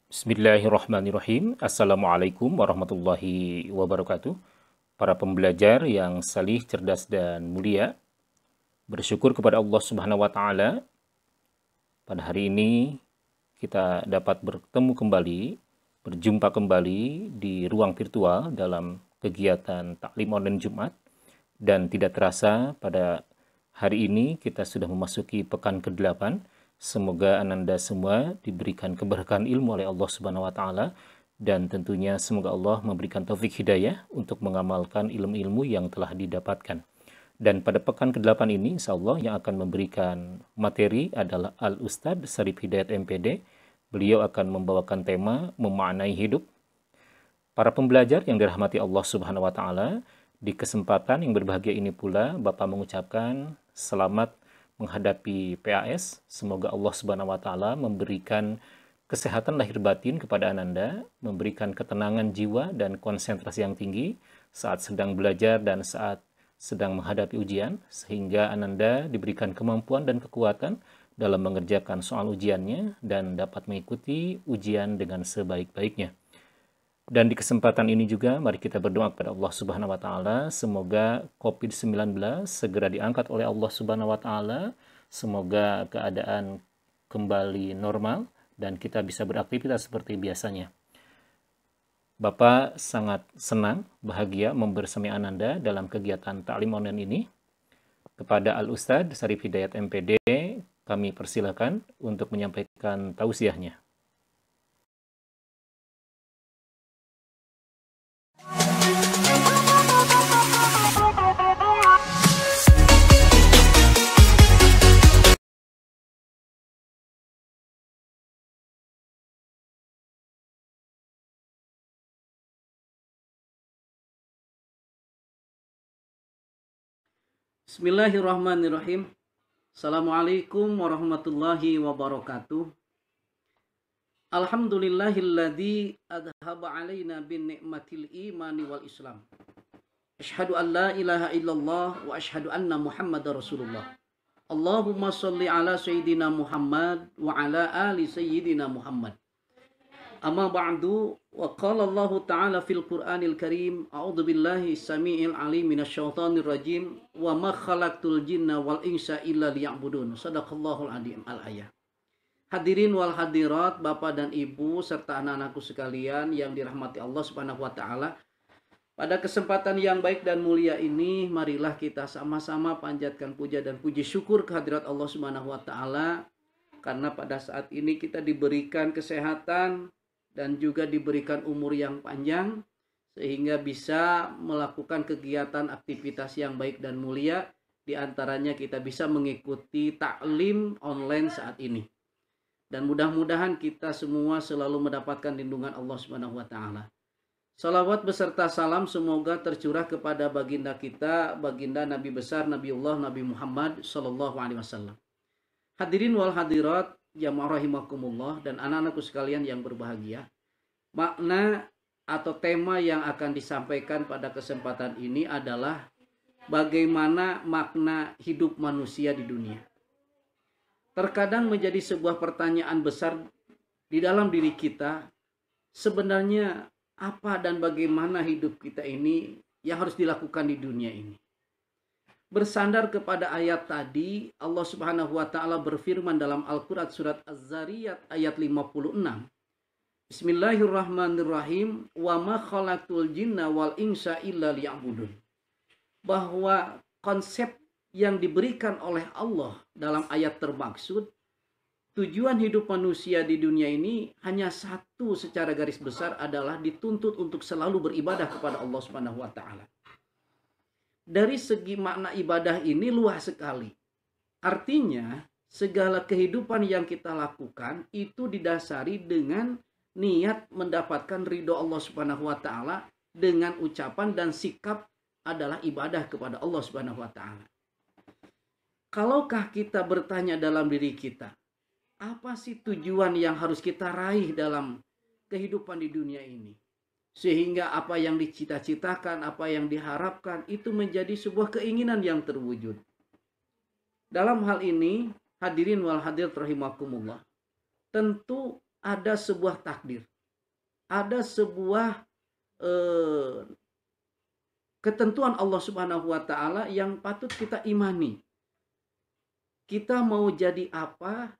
Bismillahirrahmanirrahim. Assalamualaikum warahmatullahi wabarakatuh. Para pembelajar yang salih, cerdas, dan mulia, bersyukur kepada Allah Subhanahu wa Ta'ala. Pada hari ini kita dapat bertemu kembali, berjumpa kembali di ruang virtual dalam kegiatan taklim online Jumat. Dan tidak terasa pada hari ini kita sudah memasuki pekan ke-8. Semoga Ananda semua diberikan keberkahan ilmu oleh Allah Subhanahu wa Ta'ala, dan tentunya semoga Allah memberikan taufik hidayah untuk mengamalkan ilmu-ilmu yang telah didapatkan. Dan pada pekan ke-8 ini, insya Allah yang akan memberikan materi adalah Al-Ustadz Syarif Hidayat MPD. Beliau akan membawakan tema memaknai hidup. Para pembelajar yang dirahmati Allah Subhanahu wa Ta'ala, di kesempatan yang berbahagia ini pula Bapak mengucapkan selamat menghadapi PAS. Semoga Allah Subhanahu wa Ta'ala memberikan kesehatan lahir batin kepada Ananda, memberikan ketenangan jiwa dan konsentrasi yang tinggi saat sedang belajar dan saat sedang menghadapi ujian, sehingga Ananda diberikan kemampuan dan kekuatan dalam mengerjakan soal ujiannya dan dapat mengikuti ujian dengan sebaik-baiknya. Dan di kesempatan ini juga mari kita berdoa kepada Allah Subhanahu wa Ta'ala, semoga COVID-19 segera diangkat oleh Allah Subhanahu wa Ta'ala, semoga keadaan kembali normal dan kita bisa beraktivitas seperti biasanya. Bapak sangat senang, bahagia membersamai Ananda dalam kegiatan taklim online ini. Kepada Al-Ustadz Syarif Hidayat MPD, kami persilakan untuk menyampaikan tausiahnya. Bismillahirrahmanirrahim. Assalamualaikum warahmatullahi wabarakatuh. Alhamdulillahilladzi adhaba alaina bin ni'matil imani wal islam. Asyhadu an la ilaha illallah wa asyhadu anna Muhammadar Rasulullah. Allahumma shalli ala sayyidina Muhammad wa ala ali sayyidina Muhammad. Amma ba'du, wa qala Allah Ta'ala fil Qur'anil Karim, a'udzu billahi samii'il 'alim minasyaitonir rajim, wa ma khalaqtul jinna wal insa illa liya'budun. Shadaqallahul 'azim al-ayah. Hadirin wal hadirat, Bapak dan Ibu serta anak-anakku sekalian yang dirahmati Allah Subhanahu wa Ta'ala. Pada kesempatan yang baik dan mulia ini, marilah kita sama-sama panjatkan puja dan puji syukur kehadirat Allah Subhanahu wa Ta'ala, karena pada saat ini kita diberikan kesehatan dan juga diberikan umur yang panjang sehingga bisa melakukan kegiatan aktivitas yang baik dan mulia. Di antaranya kita bisa mengikuti taklim online saat ini. Dan mudah-mudahan kita semua selalu mendapatkan lindungan Allah Subhanahu wa Ta'ala. Salawat beserta salam semoga tercurah kepada baginda kita, baginda Nabi besar Nabiullah Nabi Muhammad sallallahu alaihi wasallam. Hadirin wal hadirat, jamaah rahimakumullah dan anak-anakku sekalian yang berbahagia. Makna atau tema yang akan disampaikan pada kesempatan ini adalah bagaimana makna hidup manusia di dunia. Terkadang menjadi sebuah pertanyaan besar di dalam diri kita, sebenarnya apa dan bagaimana hidup kita ini yang harus dilakukan di dunia ini. Bersandar kepada ayat tadi, Allah Subhanahu wa Ta'ala berfirman dalam Al-Quran surat Az-Zariyat ayat 56. Bismillahirrahmanirrahim. Wa ma khalaqtul jinna wal insa illa liya'budun. Bahwa konsep yang diberikan oleh Allah dalam ayat termaksud, tujuan hidup manusia di dunia ini hanya satu secara garis besar, adalah dituntut untuk selalu beribadah kepada Allah Subhanahu wa Ta'ala. Dari segi makna ibadah ini luas sekali. Artinya, segala kehidupan yang kita lakukan itu didasari dengan niat mendapatkan ridho Allah Subhanahu wa Ta'ala, dengan ucapan dan sikap adalah ibadah kepada Allah Subhanahu wa Ta'ala. Kalaukah kita bertanya dalam diri kita, apa sih tujuan yang harus kita raih dalam kehidupan di dunia ini? Sehingga apa yang dicita-citakan, apa yang diharapkan itu menjadi sebuah keinginan yang terwujud. Dalam hal ini, hadirin wal hadirat rahimakumullah, tentu ada sebuah takdir, ada sebuah ketentuan Allah Subhanahu wa taala yang patut kita imani. Kita mau jadi apa,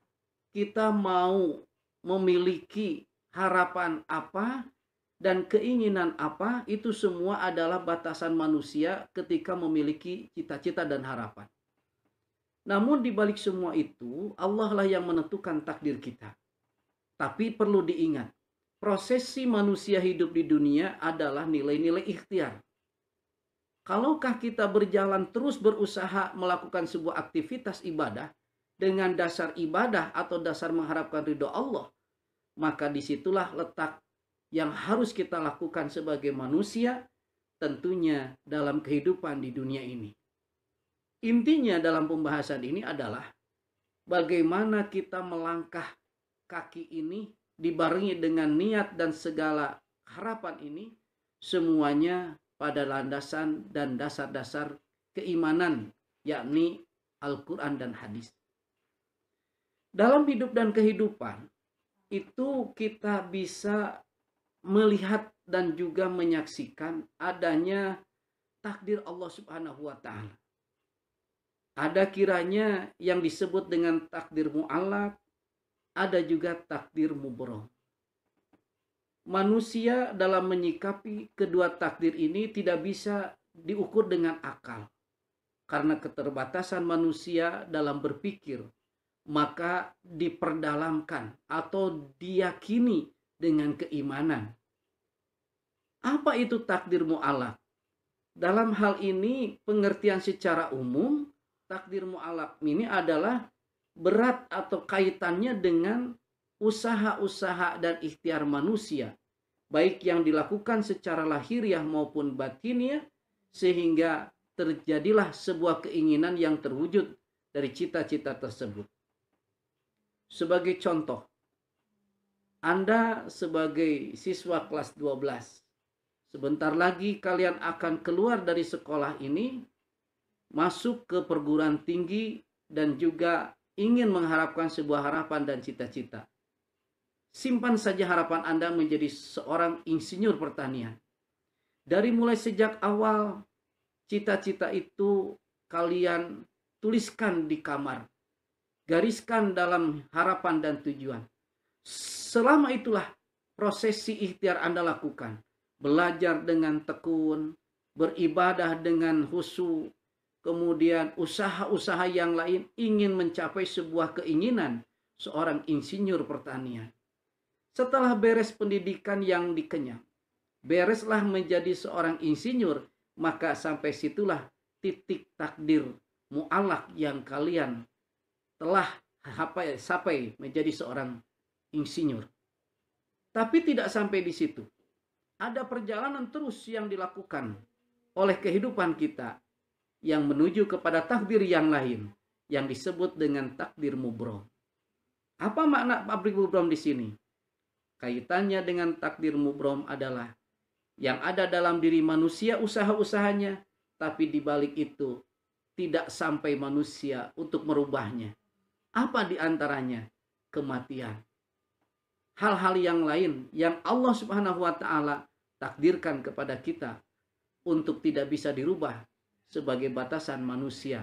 kita mau memiliki harapan apa dan keinginan apa, itu semua adalah batasan manusia ketika memiliki cita-cita dan harapan. Namun di balik semua itu, Allah lah yang menentukan takdir kita. Tapi perlu diingat, prosesi manusia hidup di dunia adalah nilai-nilai ikhtiar. Kalaukah kita berjalan terus berusaha melakukan sebuah aktivitas ibadah dengan dasar ibadah atau dasar mengharapkan ridho Allah, maka disitulah letak yang harus kita lakukan sebagai manusia, tentunya dalam kehidupan di dunia ini. Intinya dalam pembahasan ini adalah bagaimana kita melangkah kaki ini dibarengi dengan niat dan segala harapan ini semuanya pada landasan dan dasar-dasar keimanan, yakni Al-Quran dan hadis. Dalam hidup dan kehidupan itu kita bisa melihat dan juga menyaksikan adanya takdir Allah Subhanahu wa taala. Ada kiranya yang disebut dengan takdir mu'allaq, ada juga takdir mubrom. Manusia dalam menyikapi kedua takdir ini tidak bisa diukur dengan akal. Karena keterbatasan manusia dalam berpikir, maka diperdalamkan atau diyakini dengan keimanan. Apa itu takdir mu'allaq? Dalam hal ini pengertian secara umum, takdir mu'allaq ini adalah berat atau kaitannya dengan usaha-usaha dan ikhtiar manusia, baik yang dilakukan secara lahiriah maupun batiniah, sehingga terjadilah sebuah keinginan yang terwujud dari cita-cita tersebut. Sebagai contoh, Anda sebagai siswa kelas 12, sebentar lagi kalian akan keluar dari sekolah ini, masuk ke perguruan tinggi dan juga ingin mengharapkan sebuah harapan dan cita-cita. Simpan saja harapan Anda menjadi seorang insinyur pertanian. Dari mulai sejak awal, cita-cita itu kalian tuliskan di kamar. Gariskan dalam harapan dan tujuan. Selama itulah prosesi ikhtiar Anda lakukan. Belajar dengan tekun, beribadah dengan khusyuk, kemudian usaha-usaha yang lain ingin mencapai sebuah keinginan seorang insinyur pertanian. Setelah beres pendidikan yang dikenyang, bereslah menjadi seorang insinyur, maka sampai situlah titik takdir mu'allaq yang kalian telah sampai menjadi seorang insinyur. Tapi tidak sampai di situ. Ada perjalanan terus yang dilakukan oleh kehidupan kita yang menuju kepada takdir yang lain yang disebut dengan takdir mubrom. Apa makna takdir mubrom di sini? Kaitannya dengan takdir mubrom adalah yang ada dalam diri manusia usaha-usahanya, tapi di balik itu tidak sampai manusia untuk merubahnya. Apa di antaranya? Kematian. Hal-hal yang lain yang Allah Subhanahu wa taala takdirkan kepada kita untuk tidak bisa dirubah sebagai batasan manusia.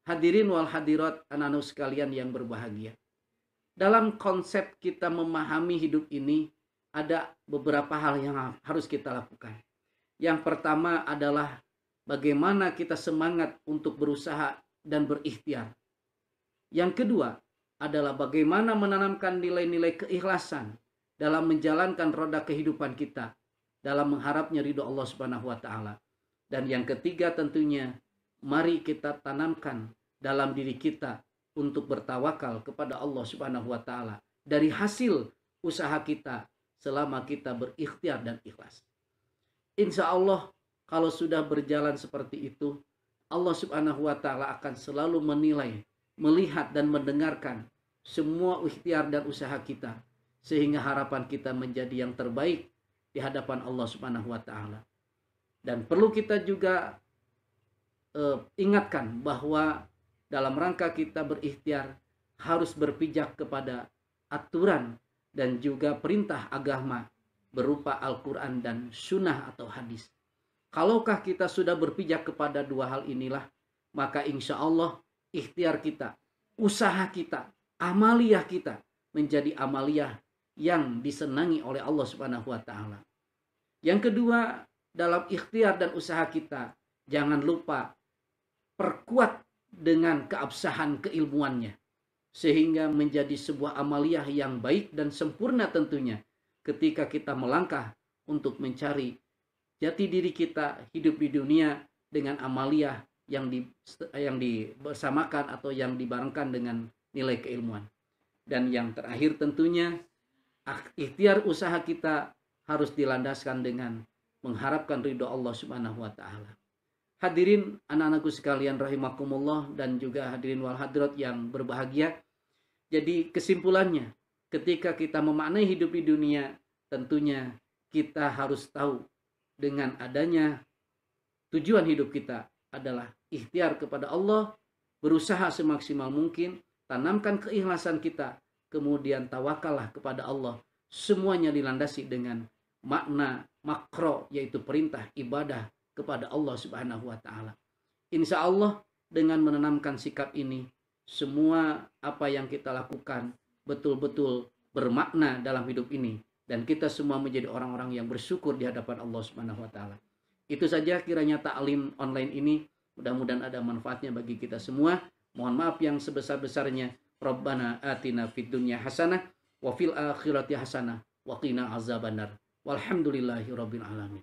Hadirin wal hadirat, anak-anak sekalian yang berbahagia. Dalam konsep kita memahami hidup ini, ada beberapa hal yang harus kita lakukan. Yang pertama adalah bagaimana kita semangat untuk berusaha dan berikhtiar. Yang kedua adalah bagaimana menanamkan nilai-nilai keikhlasan dalam menjalankan roda kehidupan kita, dalam mengharapnya ridho Allah Subhanahu wa taala. Dan yang ketiga tentunya, mari kita tanamkan dalam diri kita untuk bertawakal kepada Allah Subhanahu wa taala dari hasil usaha kita selama kita berikhtiar dan ikhlas. Insya Allah kalau sudah berjalan seperti itu, Allah Subhanahu wa taala akan selalu menilai, melihat dan mendengarkan semua ikhtiar dan usaha kita, sehingga harapan kita menjadi yang terbaik di hadapan Allah Subhanahu wa taala. Dan perlu kita juga ingatkan bahwa dalam rangka kita berikhtiar harus berpijak kepada aturan dan juga perintah agama berupa Al-Quran dan Sunnah atau hadis. Kalaukah kita sudah berpijak kepada dua hal inilah, maka insya Allah ikhtiar kita, usaha kita, amaliyah kita menjadi amaliyah yang disenangi oleh Allah Subhanahu wa Ta'ala. Yang kedua, dalam ikhtiar dan usaha kita, jangan lupa perkuat dengan keabsahan keilmuannya, sehingga menjadi sebuah amaliyah yang baik dan sempurna tentunya ketika kita melangkah untuk mencari jati diri kita hidup di dunia dengan amaliyah yang dibersamakan atau yang dibarengkan dengan nilai keilmuan. Dan yang terakhir tentunya ikhtiar usaha kita harus dilandaskan dengan mengharapkan ridho Allah Subhanahu wa Ta'ala. Hadirin anak-anakku sekalian rahimakumullah dan juga hadirin wal hadirat yang berbahagia. Jadi kesimpulannya, ketika kita memaknai hidup di dunia, tentunya kita harus tahu dengan adanya tujuan hidup kita adalah ikhtiar kepada Allah, berusaha semaksimal mungkin, tanamkan keikhlasan kita, kemudian tawakallah kepada Allah. Semuanya dilandasi dengan makna makro, yaitu perintah ibadah kepada Allah Subhanahu wa Ta'ala. Insya Allah dengan menanamkan sikap ini, semua apa yang kita lakukan betul-betul bermakna dalam hidup ini, dan kita semua menjadi orang-orang yang bersyukur di hadapan Allah Subhanahu wa Ta'ala. Itu saja kiranya taklim online ini, mudah-mudahan ada manfaatnya bagi kita semua. Mohon maaf yang sebesar-besarnya. Rabbana atina fid dunya hasanah wa fil akhirati hasanah wa qina azabannar. Walhamdulillahi rabbil alamin.